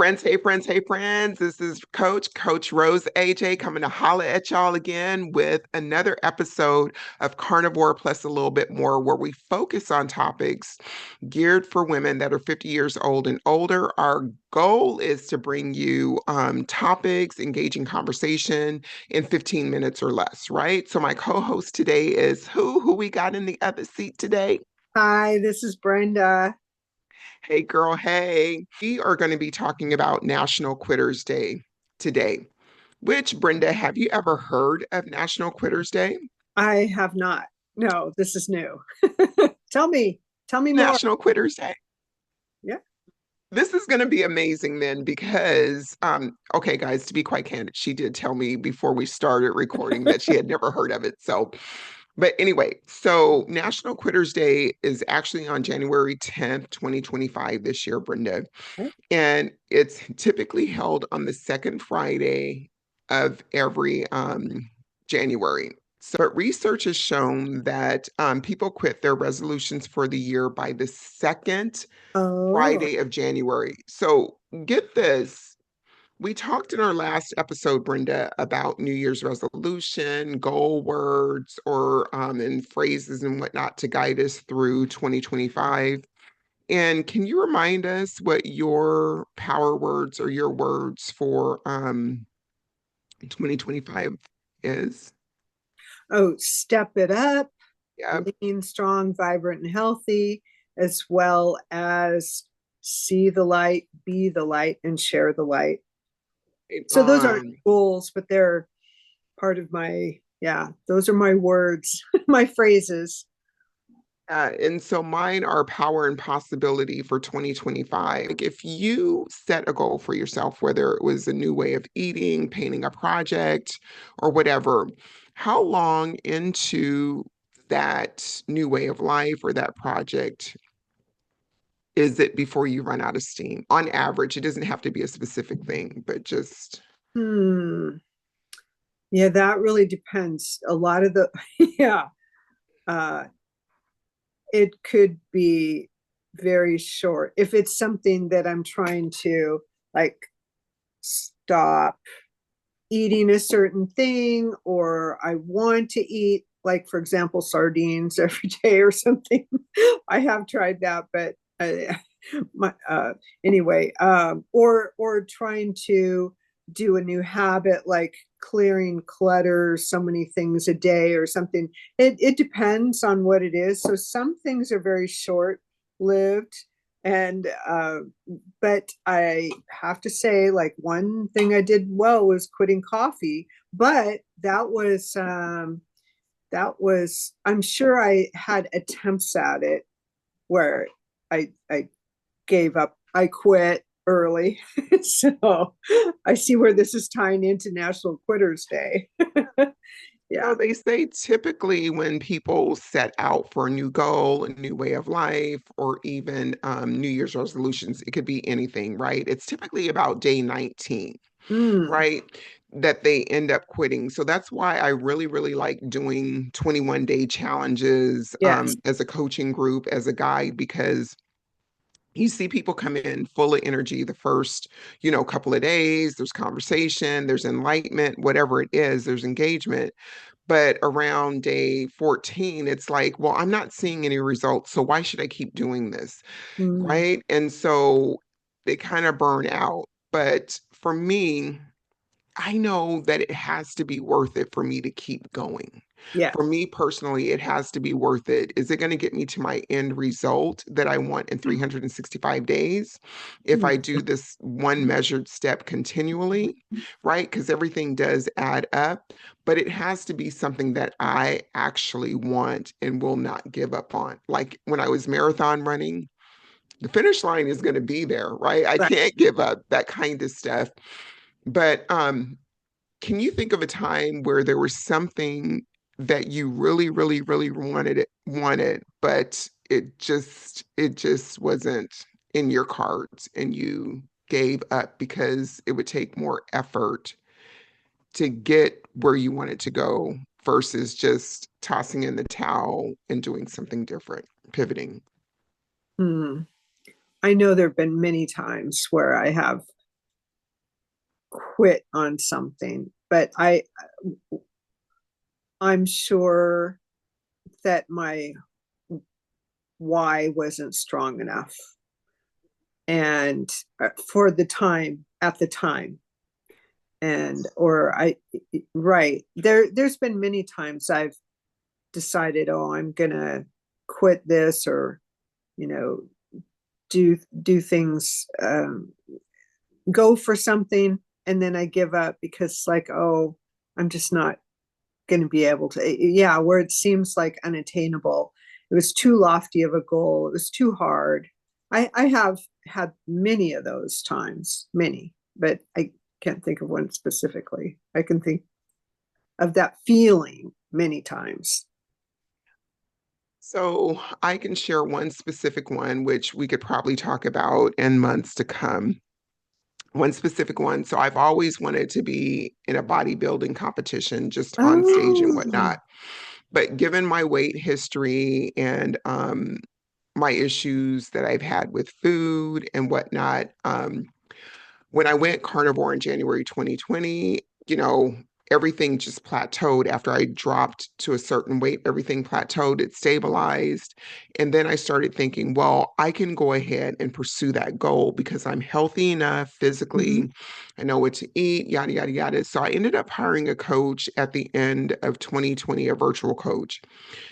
Hey friends, hey friends. This is Coach Rose AJ coming to holla at y'all again with another episode of Carnivore Plus a little bit more, where we focus on topics geared for women that are 50 years old and older. Our goal is to bring you topics, engaging conversation in 15 minutes or less, right? So my co-host today is who we got in the other seat today? Hi, this is Brenda. Hey, girl, hey. We are going to be talking about National Quitters Day today. Which, Brenda, have you ever heard of National Quitters Day? I have not. No, this is new. Tell me, tell me more. National Quitters Day. Yeah. This is going to be amazing then because, okay, guys, to be quite candid, she did tell me before we started recording that she had never heard of it. So, but anyway, so National Quitters Day is actually on January 10th, 2025 this year, Brenda. And it's typically held on the second Friday of every January. So, but research has shown that people quit their resolutions for the year by the second Oh, Friday of January. So, get this. We talked in our last episode, Brenda, about New Year's resolution, goal words, or and phrases and whatnot to guide us through 2025. And can you remind us what your power words or your words for 2025 is? oh, step it up, Yep. lean, strong, vibrant, and healthy, as well as see the light, be the light, and share the light. So those aren't Um, goals, but they're part of my, yeah, those are my words, my phrases. and so mine are power and possibility for 2025. Like if you set a goal for yourself, whether it was a new way of eating, painting a project, or whatever, how long into that new way of life or that project is it before you run out of steam? On average, it doesn't have to be a specific thing, but just Hmm. Yeah, that really depends. A lot of the, yeah, uh, it could be very short. If it's something that I'm trying to like stop eating a certain thing, or I want to eat, like, for example, sardines every day or something. I have tried that, but my, anyway, or trying to do a new habit like clearing clutter so many things a day or something. It depends on what it is. So some things are very short lived, and but I have to say, like, one thing I did well was quitting coffee, but that was I'm sure I had attempts at it where I gave up. I quit early. So I see where this is tying into National Quitters Day. Yeah. they say typically when people set out for a new goal, a new way of life, or even New Year's resolutions, it could be anything, right? It's typically about day 19, Mm, right? That they end up quitting. So that's why I really, really like doing 21-day challenges yes. as a coaching group, as a guide, because you see people come in full of energy the first, couple of days. There's conversation, there's enlightenment, whatever it is, there's engagement. But around day 14, it's like, well, I'm not seeing any results. So why should I keep doing this? Mm, Right. And so they kind of burn out. But for me, I know that it has to be worth it for me to keep going. yes. For me personally, it has to be worth it. Is it going to get me to my end result that I want in 365 days if I do this one measured step continually, right? Because everything does add up, but it has to be something that I actually want and will not give up on. Like when I was marathon running, the finish line is going to be there, right? I Right. can't give up that kind of stuff. But can you think of a time where there was something that you really, really, really wanted, but it just wasn't in your cards and you gave up because it would take more effort to get where you wanted to go versus just tossing in the towel and doing something different, pivoting? Mm. I know there have been many times where I have quit on something, but I'm sure that my why wasn't strong enough, and for the time at the time, and or I right there's been many times I've decided, oh, I'm gonna quit this, or you know do things, go for something, and then I give up because like, oh, I'm just not going to be able to, yeah, where it seems like unattainable. It was too lofty of a goal. It was too hard. I have had many of those times, many, but I can't think of one specifically. I can think of that feeling many times. So I can share one specific one, which we could probably talk about in months to come. One specific one. So I've always wanted to be in a bodybuilding competition, just on stage and Oh. whatnot. But given my weight history and my issues that I've had with food and whatnot, when I went carnivore in January 2020, everything just plateaued after I dropped to a certain weight. Everything plateaued, it stabilized. And then I started thinking, well, I can go ahead and pursue that goal because I'm healthy enough Mm-hmm. physically. I know what to eat, yada, yada, yada. So I ended up hiring a coach at the end of 2020, a virtual coach.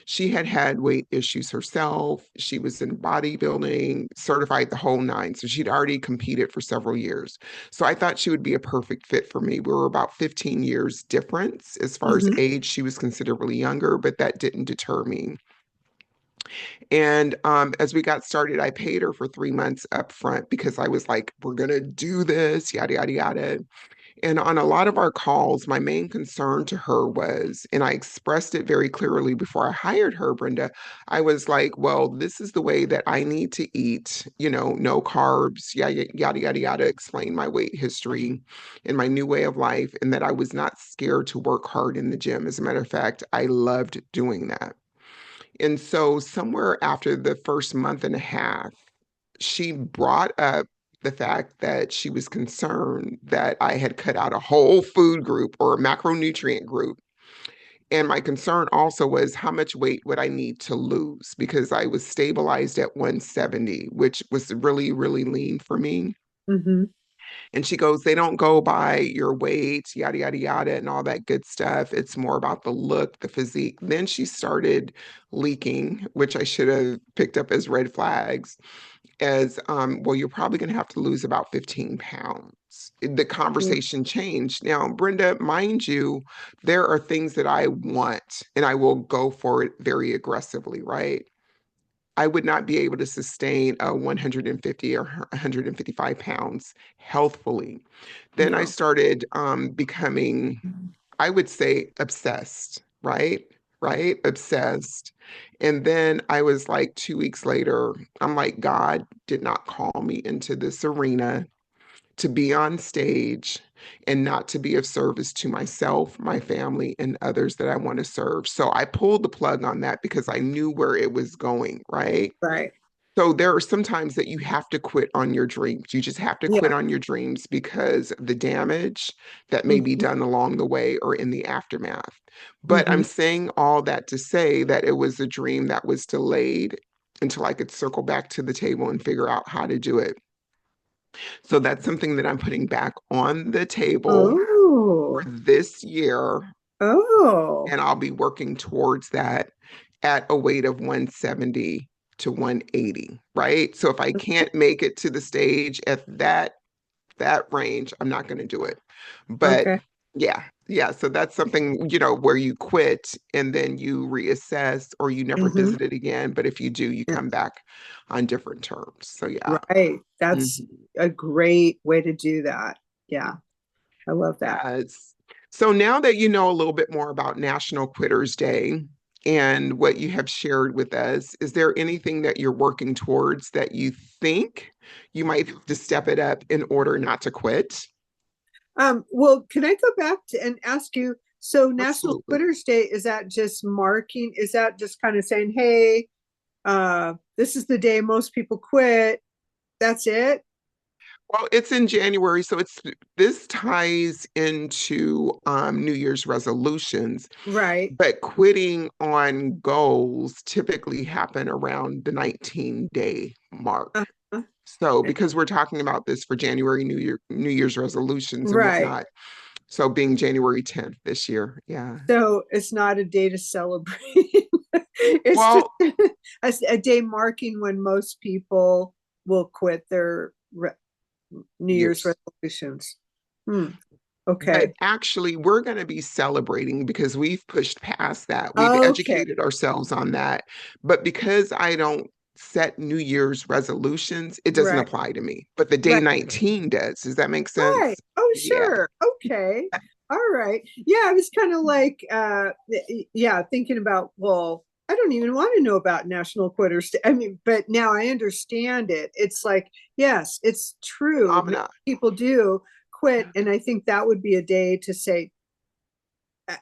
She had had weight issues herself. She was in bodybuilding, certified the whole nine. So she'd already competed for several years. So I thought she would be a perfect fit for me. We were about 15 years difference as far as Mm-hmm. age. She was considerably younger, but that didn't deter me. And as we got started, I paid her for 3 months up front because I was like, we're going to do this, yada, yada, yada. And on a lot of our calls, my main concern to her was, and I expressed it very clearly before I hired her, Brenda, I was like, well, this is the way that I need to eat, no carbs, yada, yada, yada, yada, explain my weight history and my new way of life, and that I was not scared to work hard in the gym. As a matter of fact, I loved doing that. And so, somewhere after the first month and a half, she brought up the fact that she was concerned that I had cut out a whole food group or a macronutrient group. And my concern also was how much weight would I need to lose because I was stabilized at 170, which was really, really lean for me. Mm-hmm. And she goes, they don't go by your weight, yada, yada, yada, and all that good stuff. It's more about the look, the physique. Then she started leaking, which I should have picked up as red flags, as well, you're probably going to have to lose about 15 pounds. The conversation changed. Now, Brenda, mind you, there are things that I want and I will go for it very aggressively, right? I would not be able to sustain a 150 or 155 pounds healthfully. Then I No. started becoming, I would say, obsessed, right? Right? Obsessed. And then I was like 2 weeks later, I'm like, God did not call me into this arena to be on stage and not to be of service to myself, my family, and others that I want to serve. So I pulled the plug on that because I knew where it was going, right? Right. So there are some times that you have to quit on your dreams. You just have to quit Yeah. on your dreams because of the damage that may be Mm-hmm. done along the way or in the aftermath. But Mm-hmm. I'm saying all that to say that it was a dream that was delayed until I could circle back to the table and figure out how to do it. So that's something that I'm putting back on the table for Oh. this year, Oh. and I'll be working towards that at a weight of 170 to 180, right? So if I can't make it to the stage at that range, I'm not going to do it. But Okay. yeah, yeah, so that's something, where you quit and then you reassess or you never Mm-hmm. visit it again, but if you do, you Yeah. come back on different terms. So yeah. Right. That's Mhm. a great way to do that. Yeah. I love that. Yes. So now that you know a little bit more about National Quitters Day and what you have shared with us, is there anything that you're working towards that you think you might have to step it up in order not to quit? Well, can I go back to and ask you, so National Absolutely. Quitters Day, is that just marking? Is that just kind of saying, hey, this is the day most people quit? That's it? Well, it's in January, so it's this ties into New Year's resolutions, Right. but quitting on goals typically happen around the 19-day mark. Uh-huh. So because we're talking about this for January New Year's resolutions and Right. whatnot, so being January 10th this year, yeah. So it's not a day to celebrate. It's just Well, a day marking when most people will quit their New Year's years. resolutions. Hmm. But Okay. actually, we're going to be celebrating because we've pushed past that. We've Okay. educated ourselves on that. But because I don't set New Year's resolutions, it doesn't Right. apply to me. But the day Right. 19 does. Does that make Right. sense? Oh, Yeah. sure. Okay. All right. Yeah, I was kind of like, yeah, thinking about, well, I don't even want to know about National Quitters Day. I mean, but now I understand it. It's like, yes, it's true. Many Phenomena. people do quit. And I think that would be a day to say,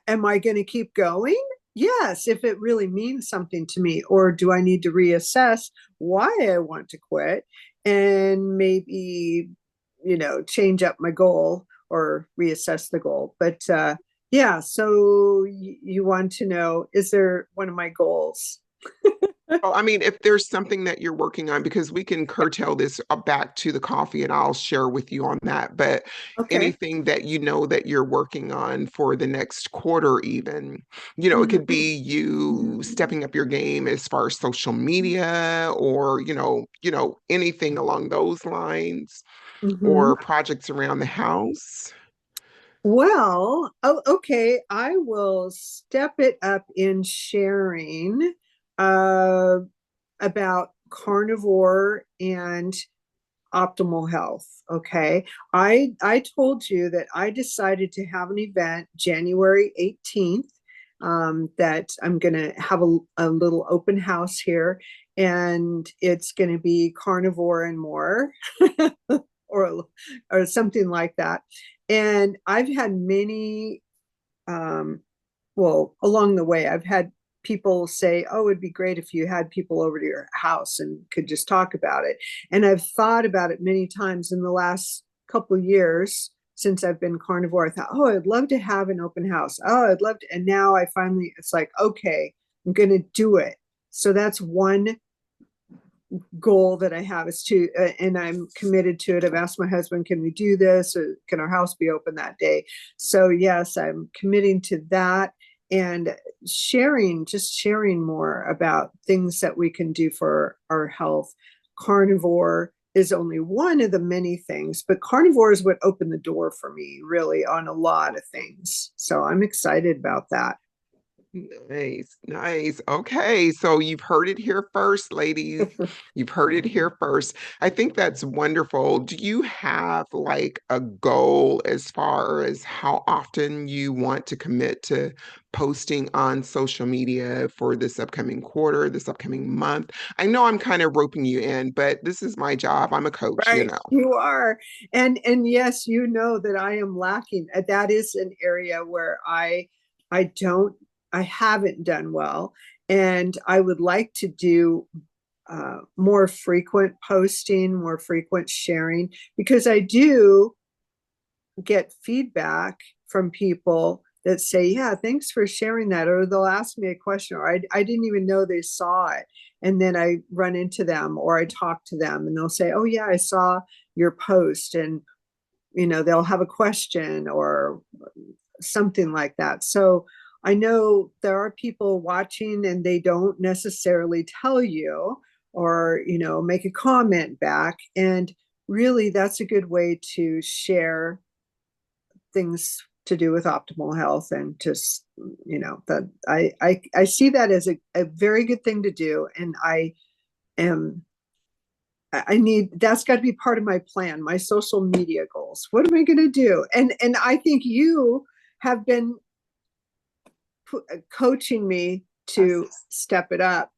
am I going to keep going? Yes, if it really means something to me. Or do I need to reassess why I want to quit and maybe, change up my goal or reassess the goal? But yeah, so you want to know, is there one of my goals? Well, I mean, if there's something that you're working on, because we can curtail this back to the coffee and I'll share with you on that. But Okay. anything that you know that you're working on for the next quarter, even, it could Mm-hmm. be you stepping up your game as far as social media or, anything along those lines Mm-hmm. or projects around the house. Well, oh, okay. I will step it up in sharing uh, about carnivore and optimal health. Okay. I told you that I decided to have an event January 18th, that I'm going to have a little open house here, and it's going to be carnivore and more, or or something like that. And I've had many, um, well, along the way, I've had people say, oh, it'd be great if you had people over to your house and could just talk about it. And I've thought about it many times in the last couple of years since I've been carnivore. I thought, oh, I'd love to have an open house. Oh, I'd love to. And now I finally, it's like, okay, I'm going to do it. So that's one goal that I have, is to, and I'm committed to it. I've asked my husband, can we do this? Or can our house be open that day? So yes, I'm committing to that, and just sharing more about things that we can do for our health. Carnivore is only one of the many things, but carnivore is what opened the door for me really on a lot of things. So I'm excited about that. Nice, nice. Okay, so you've heard it here first, ladies. You've heard it here first. I think that's wonderful. Do you have like a goal as far as how often you want to commit to posting on social media for this upcoming quarter, this upcoming month? I know I'm kind of roping you in, but this is my job. I'm a coach. Right, you are. And yes, you know that I am lacking. That is an area where I don't I haven't done well, and I would like to do more frequent posting, more frequent sharing, because I do get feedback from people that say, yeah, thanks for sharing that. Or they'll ask me a question, or I didn't even know they saw it. And then I run into them or I talk to them and they'll say, oh, yeah, I saw your post. And, they'll have a question or something like that. So I know there are people watching and they don't necessarily tell you or, make a comment back. And really, that's a good way to share things to do with optimal health, and just that I see that as a very good thing to do, and am I need, that's got to be part of my plan, my social media goals. What am I going to do? And I think you have been coaching me to step it up.